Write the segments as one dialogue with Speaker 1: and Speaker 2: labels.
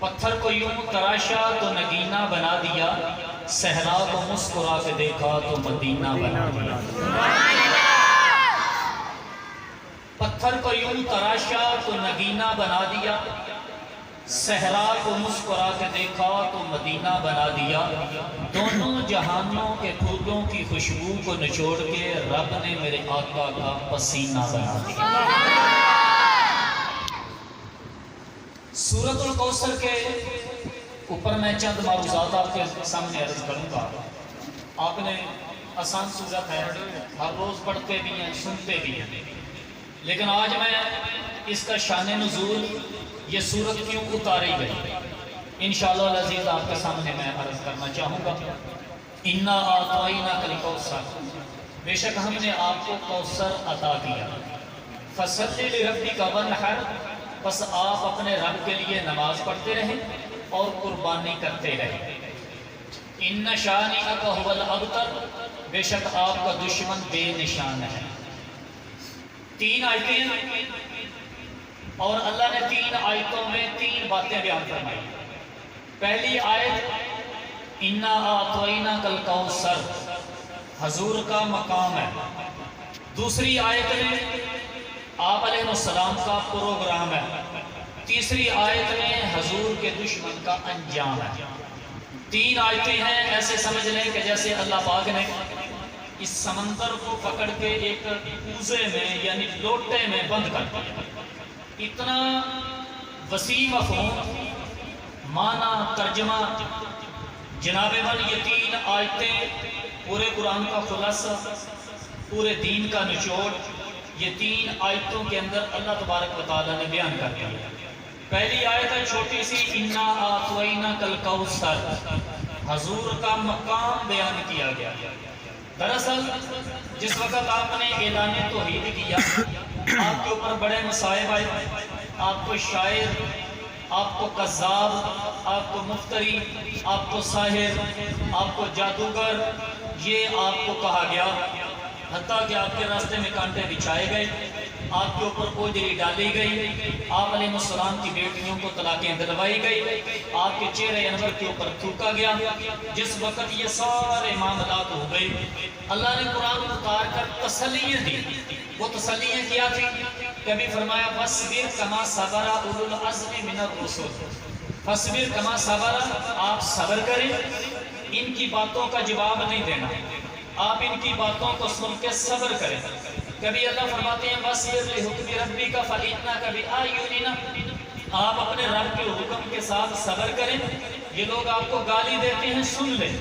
Speaker 1: پتھر کو یوں تراشا تو نگینہ بنا دیا، صحرا کو مسکرا کے دیکھا تو مدینہ بنا دیا۔ پتھر کو یوں تراشا تو نگینہ بنا دیا، صحرا کو مسکرا کے دیکھا تو مدینہ بنا دیا۔ دونوں جہانوں کے پھولوں کی خوشبو کو نچوڑ کے رب نے میرے آقا کا پسینہ بنا دیا۔ سورۃ الکوثر کے اوپر میں چند معروضات آپ کے سامنے عرض کروں گا۔ آپ نے آسان سورت ہے، ہر روز پڑھتے بھی ہیں، سنتے بھی ہیں، لیکن آج میں اس کا شان نزول، یہ سورت کیوں اتاری گئی، انشاءاللہ العزیز آپ کے سامنے میں عرض کرنا چاہوں گا۔ اِنَّا أَعْطَيْنَاكَ الْكَوْثَرَ، بے شک ہم نے آپ کو کوثر عطا کیا۔ فَصَلِّ لِرَبِّكَ وَانْحَرْ، بس آپ اپنے رب کے لیے نماز پڑھتے رہیں اور قربانی کرتے رہیں۔ اِنَّ شَانِئَكَ هُوَ الْأَبْتَرُ، بے شک آپ کا دشمن بے نشان ہے۔ تین آیتیں اور اللہ نے تین آیتوں میں تین باتیں بیان فرمائی۔ پہلی آیت اِنَّا أَعْطَيْنَاكَ الْكَوْثَرَ، حضور کا مقام ہے۔ دوسری آیت میں آپ علیہ السلام کا پروگرام ہے۔ تیسری آیت میں حضور کے دشمن کا انجام ہے۔ تین آیتیں ہیں، ایسے سمجھ لیں کہ جیسے اللہ پاک نے اس سمندر کو پکڑ کے ایک کوزے میں یعنی لوٹے میں بند کر دیا۔ اتنا وسیع مفہوم، معنی، ترجمہ، جناب من یہ تین آیتیں پورے قرآن کا خلاصہ، پورے دین کا نچوڑ، یہ تین آیتوں کے اندر اللہ تبارک و تعالیٰ نے بیان کر دیا۔ پہلی آیت ہے چھوٹی سی، اِنَّا أَعْطَيْنَاكَ الْكَوْثَرَ، حضور کا مقام بیان کیا گیا۔ دراصل جس وقت آپ نے اعلان توحید کیا، آپ کے اوپر بڑے مصائب آئے، آپ کو شاعر، آپ کو کذاب، آپ کو مفتری، آپ کو ساحر، آپ کو جادوگر، یہ آپ کو کہا گیا، حتیٰ کہ آپ کے راستے میں کانٹے بچھائے گئے، آپ کے اوپر اوجری ڈالی گئی، آپ علیہ السلام کی بیٹیوں کو طلاقیں دلوائی گئی، آپ کے چہرے انور کے اوپر تھوکا گیا۔ جس وقت یہ سارے معاملات ہو گئے، اللہ نے قرآن اتار کر تسلیاں دی۔ وہ تسلیاں کیا تھی؟ کبھی فرمایا فَاصْبِرْ كَمَا صَبَرَ أُولُو الْعَزْمِ مِنَ الرُّسُلِ، فَاصْبِرْ كَمَا صَبَرَ، آپ صبر کریں، ان کی باتوں کا جواب نہیں دینا، آپ ان کی باتوں کو سن کے صبر کریں۔ کبھی اللہ فرماتے ہیں وَاصْبِرْ لِحُکْمِ رَبِّكَ فَإِنَّكَ بِأَعْیُنِنَا، آپ اپنے رب کے حکم کے ساتھ صبر کریں۔ یہ لوگ آپ کو گالی دیتے ہیں، سن لیں،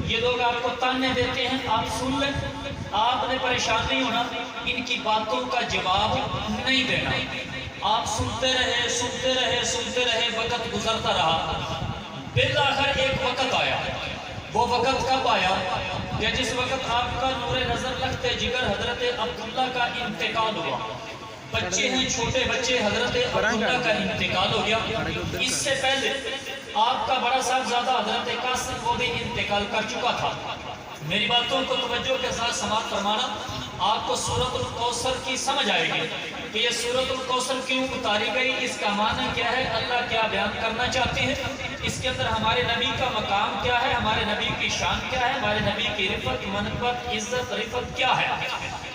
Speaker 1: یہ لوگ آپ کو تانے دیتے ہیں، آپ سن لیں، آپ نے پریشان نہیں ہونا، ان کی باتوں کا جواب نہیں دینا، آپ سنتے رہے سنتے رہے سنتے رہے، وقت گزرتا رہا، بالآخر ایک وقت آیا۔ وہ وقت کب آیا کہ جس وقت آپ کا نور نظر لگتے جگر حضرت عبداللہ کا انتقال ہوا۔ بچے ہیں، چھوٹے بچے، حضرت عبداللہ کا انتقال ہو گیا۔ اس سے پہلے آپ کا بڑا صاحبزادہ حضرت قاسم وہ بھی انتقال کر چکا تھا۔ میری باتوں کو توجہ کے ساتھ سماعت فرمانا، آپ کو سورۃ الکوثر کی سمجھ آئے گی کہ یہ سورۃ الکوثر کیوں اتاری گئی، اس کا معنی کیا ہے، اللہ کیا بیان کرنا چاہتے ہیں، اس کے اندر ہمارے نبی کا مقام کیا ہے، ہمارے نبی کی شان کیا ہے، ہمارے نبی کی رفت، منقبت، عزت، رفت کیا ہے۔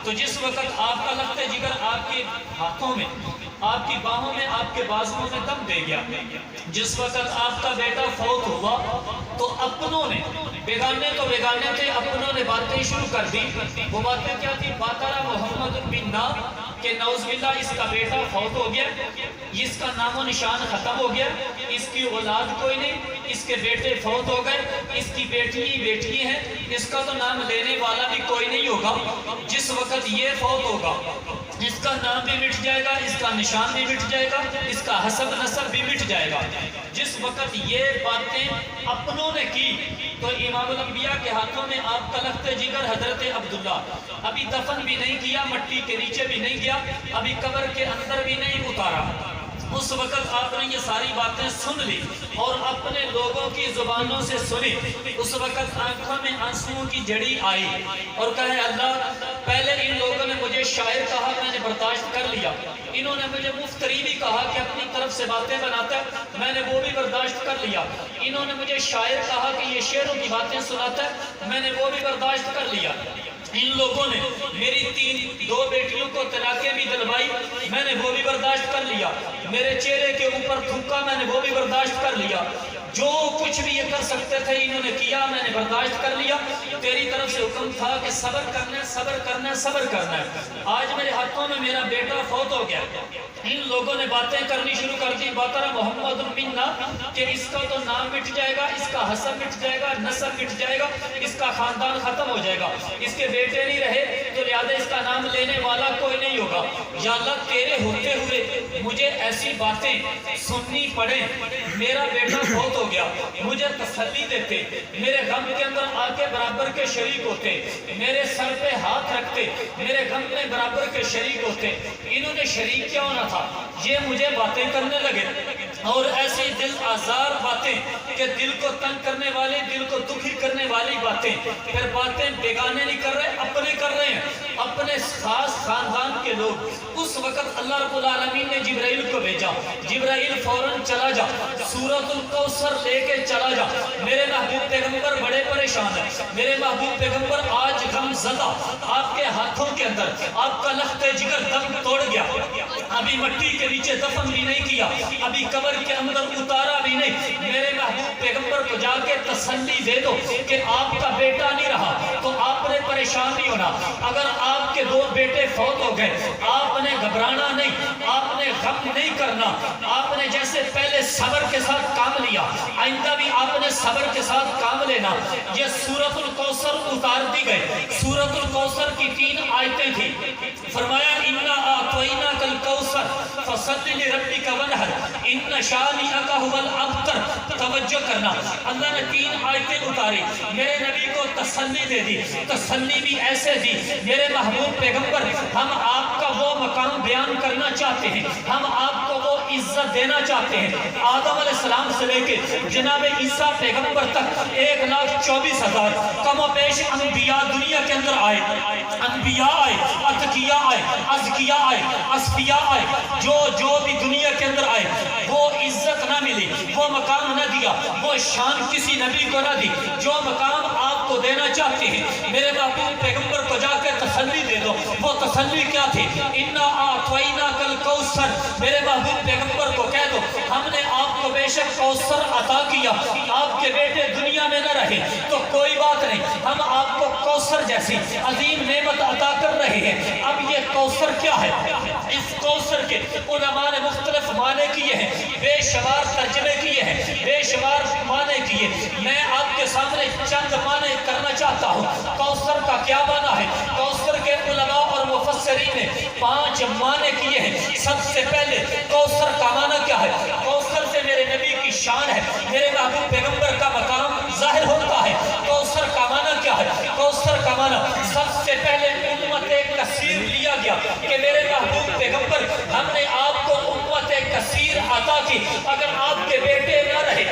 Speaker 1: تو جس وقت آپ کا لخت جگر آپ کے ہاتھوں میں، آپ کی باہوں میں، آپ کے بازوؤں میں دم دے گیا، جس وقت آپ کا بیٹا فوت ہوا تو اپنوں نے، بیگانے تو بیگانے تھے، اپنوں نے باتیں شروع کر دی۔ وہ باتیں کیا تھی؟ باتارا محمد بن نام کہ نعوذ باللہ اس کا بیٹا فوت ہو گیا، اس کا نام و نشان ختم ہو گیا، اس کی اولاد کوئی نہیں، اس کے بیٹے فوت ہو گئے، اس کی بیٹی ہیں، اس کا تو نام لینے والا بھی کوئی نہیں ہوگا۔ جس وقت یہ فوت ہوگا، اس کا نام بھی مٹ جائے گا، اس کا نشان بھی مٹ جائے گا، اس کا حسب نسب بھی مٹ جائے گا۔ جس وقت یہ باتیں اپنوں نے کی تو امام الانبیاء کے ہاتھوں میں آپ کا لخت جگر حضرت عبداللہ ابھی دفن بھی نہیں کیا، مٹی کے نیچے بھی نہیں گیا، ابھی قبر کے اندر بھی نہیں اتارا۔ اس وقت آپ نے یہ ساری باتیں سن لی اور اپنے لوگوں کی زبانوں سے سنی۔ اس وقت آنکھوں میں آنسوؤں کی جھڑی آئی اور کہے اللہ، پہلے ان لوگوں نے مجھے شاعر کہا، میں نے برداشت کر لیا، انہوں نے مجھے مفتری بھی کہا کہ اپنی طرف سے باتیں بناتا ہے، میں نے وہ بھی برداشت برداشت کر لیا. انہوں نے مجھے شاعر کہا کہ یہ شعروں کی باتیں سناتا ہے، میں نے وہ بھی برداشت کر لیا. ان لوگوں نے میری دو بیٹیوں کو طلاقیں بھی دلوائی، میں نے وہ بھی برداشت کر لیا. میرے چہرے کے اوپر تھوکا، میں نے وہ بھی برداشت کر لیا. جو کچھ بھی یہ کر سکتے تھے انہوں نے کیا، میں نے برداشت کر لیا. تیری طرف سے حکم تھا کہ صبر کرنا ہے، صبر کرنا ہے، صبر کرنا ہے. آج میرے ہاتھوں میں میرا بیٹا فوت ہو گیا. ان لوگوں نے باتیں کرنی شروع کر دی، باترا محمد منا، کہ اس کا تو نام مٹ جائے گا، اس کا حسب مٹ جائے گا، نسب مٹ جائے گا، اس کا خاندان ختم ہو جائے گا، اس کے بیٹے نہیں رہے تو لہذا اس کا نام لینے والا کوئی نہیں ہوگا. یا اللہ تیرے ہوتے ہوئے مجھے ایسی باتیں سننی پڑے. میرا بیٹا فوت ہو گیا، مجھے تسلی دیتے، میرے غم کے اندر آ کے برابر کے شریک ہوتے، میرے سر پہ ہاتھ رکھتے، میرے غم میں برابر کے شریک ہوتے. انہوں نے شریک کیا ہونا تھا؟ یہ مجھے باتیں کرنے لگے اور ایسی دل آزار باتیں کہ دل کو تنگ کرنے والی، دل کو دکھی کرنے والی باتیں. پھر باتیں بیگانے نہیں کر رہے، اپنے کر رہے ہیں، اپنے خاص خاندان کے لوگ. اس وقت اللہ رب العالمین نے جبرائیل کو بھیجا. جبرائیل فوراً چلا جا، سورۃ الکوثر لے کے چلا جا. میرے محبوب پیغمبر بڑے پریشان ہیں، میرے محبوب پیغمبر آج غم زدہ، آپ کے ہاتھوں کے اندر آپ کا لخت جگر دم توڑ گیا. ابھی مٹی کے نیچے دفن بھی نہیں کیا، ابھی قبر کے اندر اتارا بھی نہیں. میرے محبوب پیغمبر کو جا کے تسلی دے دو کہ آپ کا بیٹا نہیں رہا تو آپ نے پریشان نہیں ہونا. اگر آپ کے دو بیٹے فوت ہو گئے، آپ نے گھبرانا نہیں، آپ نے غم نہیں کرنا. آپ نے جیسے پہلے صبر کے ساتھ کام لیا، آئندہ بھی آپ نے صبر کے ساتھ کام لینا. یہ سورۃ الکوثر اتار دی گئی. سورۃ الکوثر کی 3 آیتیں تھیں. فرمایا اِنَّا أَعْطَيْنَاكَ الْكَوْثَرَ فَصَلِّ لِرَبِّكَ وَانْحَرْ إِنَّ شَانِئَكَ هُوَ الْأَبْتَرُ. توجہ کرنا، اللہ نے 3 آیتیں اتاری، میرے نبی کو تسلی دے دی. تسلی بھی ایسے دی، میرے محبوب پیغمبر ہم آپ کا وہ مقام بیان کرنا چاہتے ہیں، ہم آپ کو وہ عزت دینا چاہتے ہیں. آدم علیہ السلام سے لے کے جناب عیسیٰ پیغمبر تک 1,24,000 کم و بیش انبیاء دنیا کے اندر آئے. انبیاء آئے، اتقیاء آئے، ازکیاء آئے، اسفیاء آئے. جو بھی دنیا کے اندر آئے وہ عزت نہ ملی، وہ مقام نہ دیا، وہ شان کسی نبی کو نہ دی جو مقام آپ کو دینا چاہتے ہیں. میرے محبوب پیغمبر کو جا کے تسلی دے دو. وہ تسلی کیا تھی؟ اِنَّا أَعْطَيْنَاكَ الْكَوْثَرَ. میرے محبوب پیغمبر کو کہہ دو ہم نے آپ کو بے شک کوثر عطا کیا. آپ کے بیٹے دنیا میں نہ رہے تو کوئی بات نہیں، ہم آپ کو کوثر جیسی عظیم نعمت عطا کر رہے ہیں. اب یہ کوثر کیا ہے؟ اس کوثر کے علماء نے مختلف معنی کیے ہیں، بے شمار ترجمے کیے ہیں، بے شمار معنی کیے. میں آپ کے سامنے چند معنی کرنا چاہتا ہوں. کوثر کا کیا معنی ہے؟ کوثر کے علماء اور مفسرین نے 5 معنی کیے ہیں. سب سے پہلے کوثر کا معنی کیا ہے؟ کوثر سے میرے نبی کی شان ہے، میرے محبوب پیغمبر کا مقام ظاہر ہوتا ہے. کوثر کا معنی کیا ہے؟ کوثر کا معنی سب سے پہلے امت کثیر لیا گیا کہ میرے محبوب پیغمبر ہم نے آپ کو امت کثیر عطا کی. اگر آپ کے بیٹے نہ رہے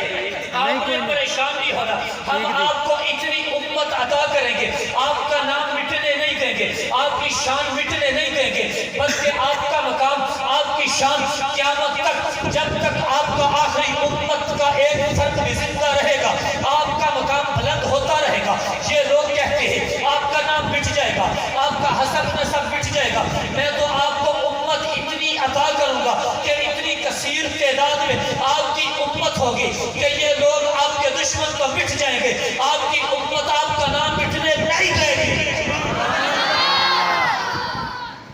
Speaker 1: آپ نے پریشان نہیں ہونا، ہم آپ کو اتنی امت عطا کریں گے، آپ کا نام مٹنے نہیں دیں گے، آپ کی شان مٹنے نہیں دیں گے، بلکہ آپ کا مقام، آپ کی شان قیامت تک، جب تک آپ کا آخری امت کا ایک فرد بھی زندہ رہے گا آپ کا مقام بلند ہوتا رہے گا. یہ لوگ کہتے ہیں آپ کا نام مٹ جائے گا، آپ کا حسب نسب مٹ جائے گا. میں تو آپ کو امت اتنی عطا کروں گا کہ اتنی کثیر تعداد میں آپ کی امت ہوگی کہ یہ لوگ آپ کے دشمن تو مٹ جائیں گے، آپ کی امت آپ کا نام مٹنے نہیں دے گی.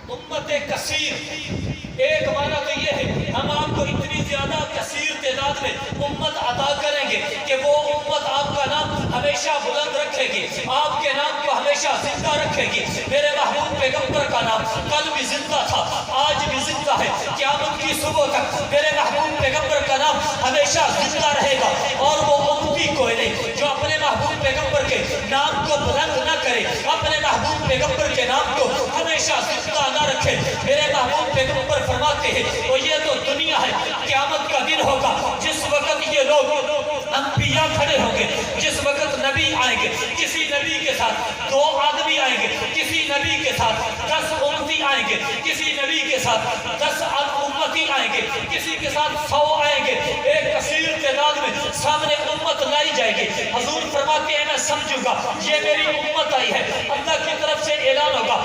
Speaker 1: امت کثیر ایک معنی تو یہ ہے ہم آپ کو اتنی زیادہ کثیر تعداد میں امت عطا کریں گے کہ وہ امت آپ کا نام ہمیشہ بلند رکھے گی، آپ کے نام کو ہمیشہ زندہ رکھے گی. میرے محبوب پیغمبر کا نام کل بھی زندہ تھا، آج بھی زندہ ہے، قیامت کی صبح تک میرے محبوب پیغمبر کا نام ہمیشہ زندہ رہے گا. اور وہ امتی کوئی نہیں جو اپنے محبوب پیغمبر کے نام کو بلند نہ کرے، اپنے محبوب پیغمبر کے نام کو ہمیشہ زندہ نہ رکھے. میرے محبوب پیغمبر فرماتے ہیں وہ یہ تو دنیا ہے، قیامت کا دن ہوگا جس وقت یہ لوگ انبیاء کھڑے ہوں گے، جس وقت نبی آئیں گے، کسی نبی کے ساتھ 2 آدمی آئیں گے، کسی نبی کے ساتھ 10 امتی آئیں گے، کسی نبی کے ساتھ 10 امتی آئیں گے، کسی کے ساتھ 100 آئیں گے. ایک کثیر تعداد میں سامنے امت لائی جائے گی. حضور فرماتے ہیں میں سمجھوں گا یہ میری امت آئی ہے. اللہ کی طرف سے اعلان ہوگا